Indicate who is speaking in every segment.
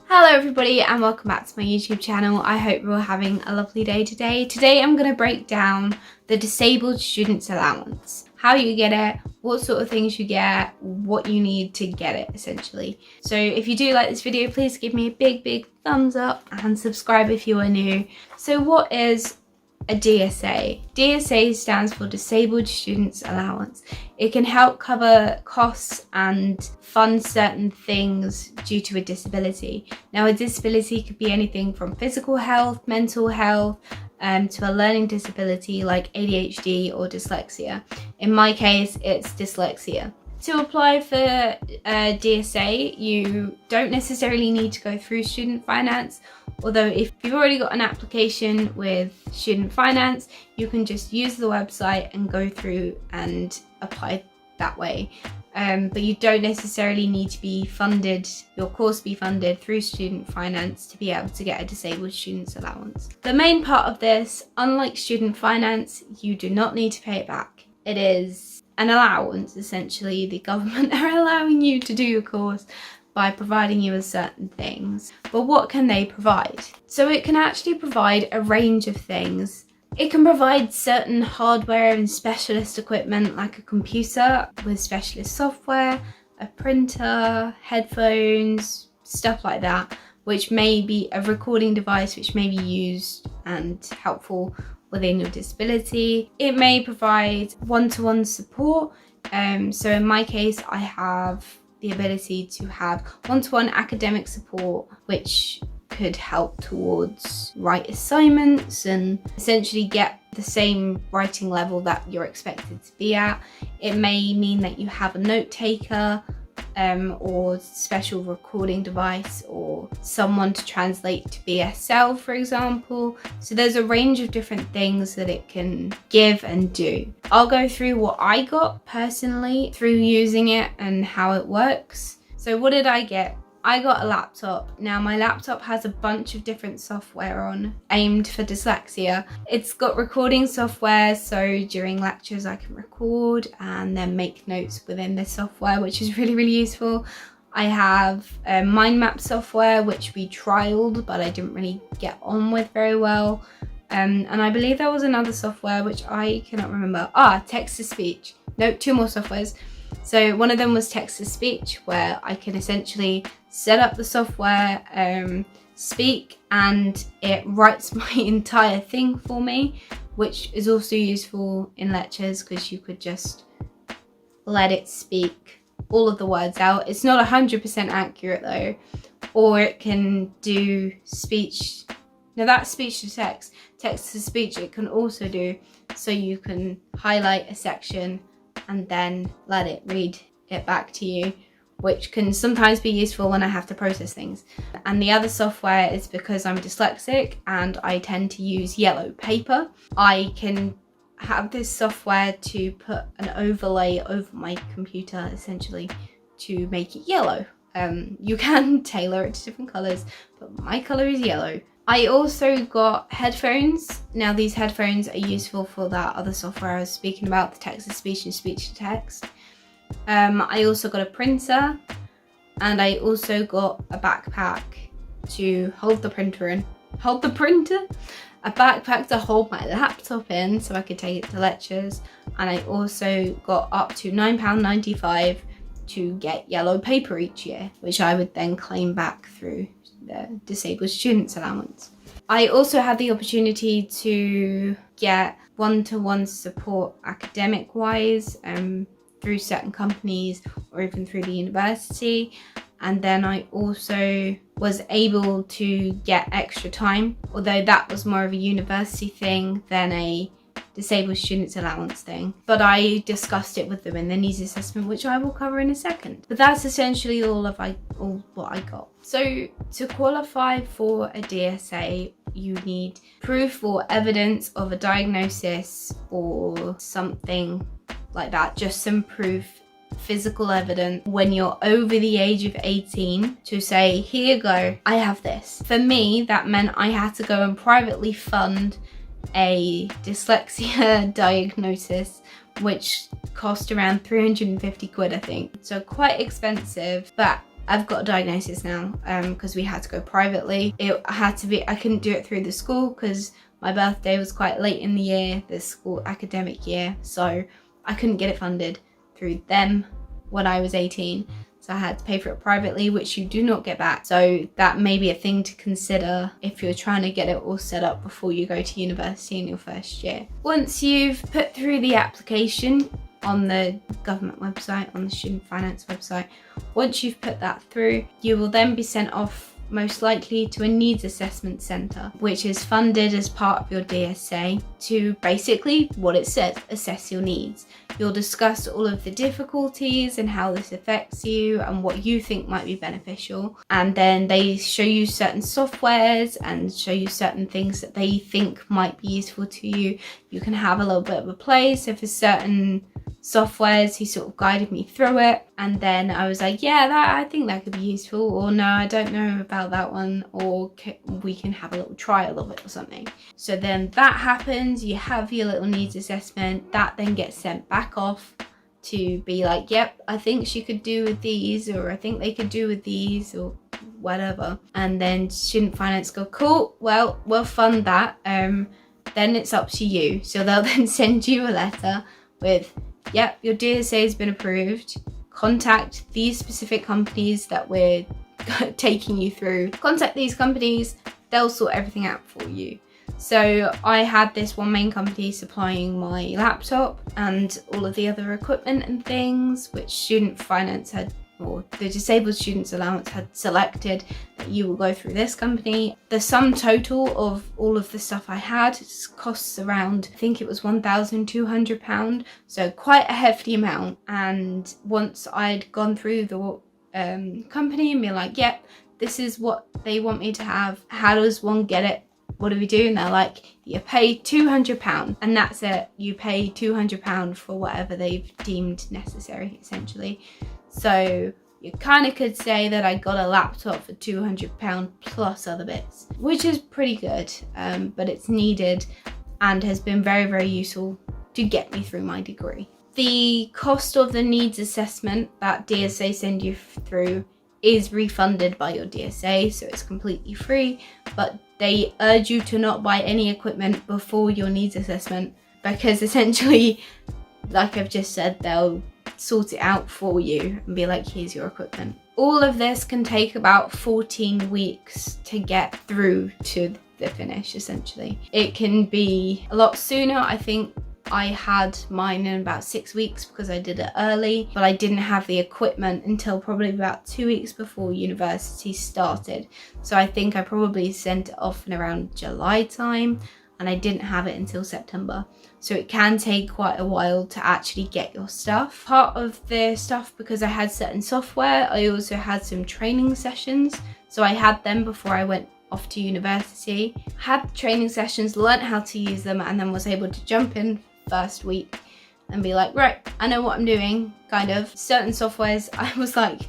Speaker 1: Hello everybody and welcome back to my YouTube channel. I hope you're all having a lovely day today. Today I'm going to break down the disabled students allowance, how you get it, what sort of things you get, what you need to get it essentially. So if you do like this video, please give me a big thumbs up and subscribe if you are new. So what is a DSA? DSA stands for Disabled Students Allowance. It can help cover costs and fund certain things due to a disability. Now, a disability could be anything from physical health, mental health, to a learning disability like ADHD or dyslexia. In my case, it's dyslexia. To apply for DSA, you don't necessarily need to go through student finance, although if you've already got an application with student finance, you can just use the website and go through and apply that way. But you don't necessarily need to be funded, your course be funded through student finance to be able to get a disabled students allowance. The main part of this, unlike student finance, you do not need to pay it back. It is an allowance, essentially. The government are allowing you to do your course by providing you with certain things. But what can they provide? So it can actually provide a range of things. It can provide certain hardware and specialist equipment like a computer with specialist software, a printer, headphones, stuff like that, which may be a recording device which may be used and helpful within your disability. It may provide one-to-one support. So in my case, I have the ability to have one-to-one academic support, which could help towards write assignments and essentially get the same writing level that you're expected to be at. It may mean that you have a note taker or special recording device or someone to translate to BSL, for example. So there's a range of different things that it can give and do. I'll go through what I got personally through using it and how it works. So what did I get? I got a laptop. Now my laptop has a bunch of different software on aimed for dyslexia. It's got recording software, so during lectures I can record and then make notes within this software, which is really useful. I have mind map software, which we trialed, but I didn't really get on with very well. And I believe there was another software which I cannot remember. Text to speech. No, two more softwares. So one of them was text to speech, where I can essentially set up the software, speak, and it writes my entire thing for me, which is also useful in lectures because you could just let it speak all of the words out. It's not 100% accurate though, or it can do speech. Now that's speech to text. Text to speech it can also do, so you can highlight a section and then let it read it back to you, which can sometimes be useful when I have to process things. And the other software is because I'm dyslexic and I tend to use yellow paper. I can have this software to put an overlay over my computer essentially to make it yellow. You can tailor it to different colors, but my color is yellow. I also got headphones. Now these headphones are useful for that other software I was speaking about, the text to speech and speech to text. I also got a printer, and I also got a backpack to hold the printer in. A backpack to hold my laptop in so I could take it to lectures, and I also got up to £9.95 to get yellow paper each year, which I would then claim back through the Disabled Students Allowance. I also had the opportunity to get one-to-one support academic-wise through certain companies or even through the university. And then I also was able to get extra time, although that was more of a university thing than a Disabled Students Allowance thing. But I discussed it with them in the needs assessment, which I will cover in a second. But that's essentially all what I got. So to qualify for a DSA, you need proof or evidence of a diagnosis or something like that, just some proof, physical evidence when you're over the age of 18 to say, here you go, I have this. For me, that meant I had to go and privately fund a dyslexia diagnosis, which cost around 350 quid, I think. So quite expensive, but I've got a diagnosis now because we had to go privately. I couldn't do it through the school because my birthday was quite late in the year, the school academic year, so I couldn't get it funded through them when I was 18. So I had to pay for it privately, which you do not get back. So that may be a thing to consider if you're trying to get it all set up before you go to university in your first year. Once you've put through the application on the government website, on the student finance website, once you've put that through, you will then be sent off most likely to a needs assessment centre, which is funded as part of your DSA to basically, what it says, assess your needs. You'll discuss all of the difficulties and how this affects you and what you think might be beneficial. And then they show you certain softwares and show you certain things that they think might be useful to you. You can have a little bit of a play. So for certain softwares, he sort of guided me through it, and then I was like, yeah, I think that could be useful, or no, I don't know about that one, or we can have a little trial of it or something. So then that happens, you have your little needs assessment, that then gets sent back off to be like, yep, I think she could do with these, or I think they could do with these, or whatever. And then student finance go, cool, well, we'll fund that, then it's up to you. So they'll then send you a letter with, yep, your DSA has been approved. Contact these specific companies that we're taking you through. Contact these companies, they'll sort everything out for you. So I had this one main company supplying my laptop and all of the other equipment and things, which student finance had, or the disabled students allowance had selected that you will go through this company. The sum total of all of the stuff I had costs around, I think it was £1,200, so quite a hefty amount. And once I'd gone through the company and be like, yep, this is what they want me to have, how does one get it, what do we do? And they're like, you pay £200 and that's it. You pay £200 for whatever they've deemed necessary, essentially. So you kind of could say that I got a laptop for £200 plus other bits, which is pretty good, but it's needed and has been very, very useful to get me through my degree. The cost of the needs assessment that DSA send you through is refunded by your DSA, so it's completely free, but they urge you to not buy any equipment before your needs assessment because essentially, like I've just said, they'll sort it out for you and be like, here's your equipment. All of this can take about 14 weeks to get through to the finish, essentially. It can be a lot sooner. I think I had mine in about 6 weeks because I did it early, but I didn't have the equipment until probably about 2 weeks before university started. So I think I probably sent it off in around July time, and I didn't have it until September. So it can take quite a while to actually get your stuff. Part of the stuff, because I had certain software, I also had some training sessions. So I had them before I went off to university. Had training sessions, learnt how to use them, and then was able to jump in first week and be like, right, I know what I'm doing, kind of. Certain softwares, I was like,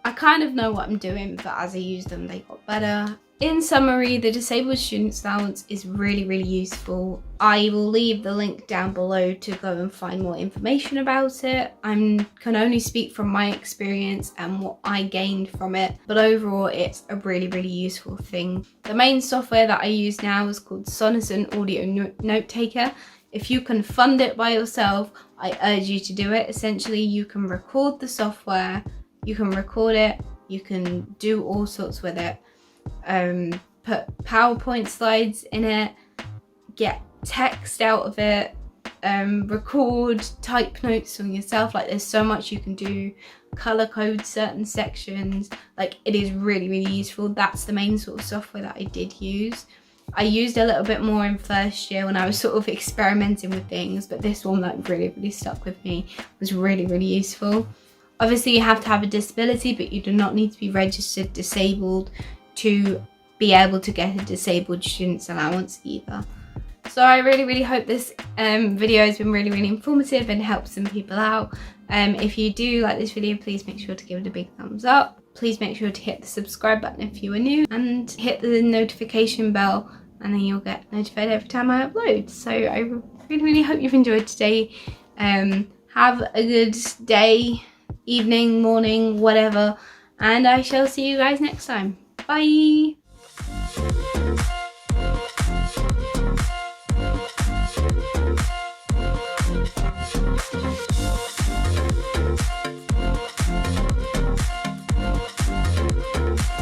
Speaker 1: I kind of know what I'm doing, but as I used them, they got better. In summary, the Disabled Students Allowance is really, really useful. I will leave the link down below to go and find more information about it. I can only speak from my experience and what I gained from it, but overall it's a really, really useful thing. The main software that I use now is called Sonison Audio Note Taker. If you can fund it by yourself, I urge you to do it. Essentially, you can record the software, you can record it, you can do all sorts with it. Put PowerPoint slides in it, get text out of it, record type notes on yourself. Like, there's so much you can do. Color code certain sections. Like, it is really, really useful. That's the main sort of software that I did use. I used a little bit more in first year when I was sort of experimenting with things, but this one like really, really stuck with me. It was really, really useful. Obviously, you have to have a disability, but you do not need to be registered disabled to be able to get a disabled student's allowance either. So I really, really hope this video has been really, really informative and helped some people out. If you do like this video, please make sure to give it a big thumbs up. Please make sure to hit the subscribe button if you are new and hit the notification bell, and then you'll get notified every time I upload. So I really, really hope you've enjoyed today. Have a good day, evening, morning, whatever. and I shall see you guys next time. Bye!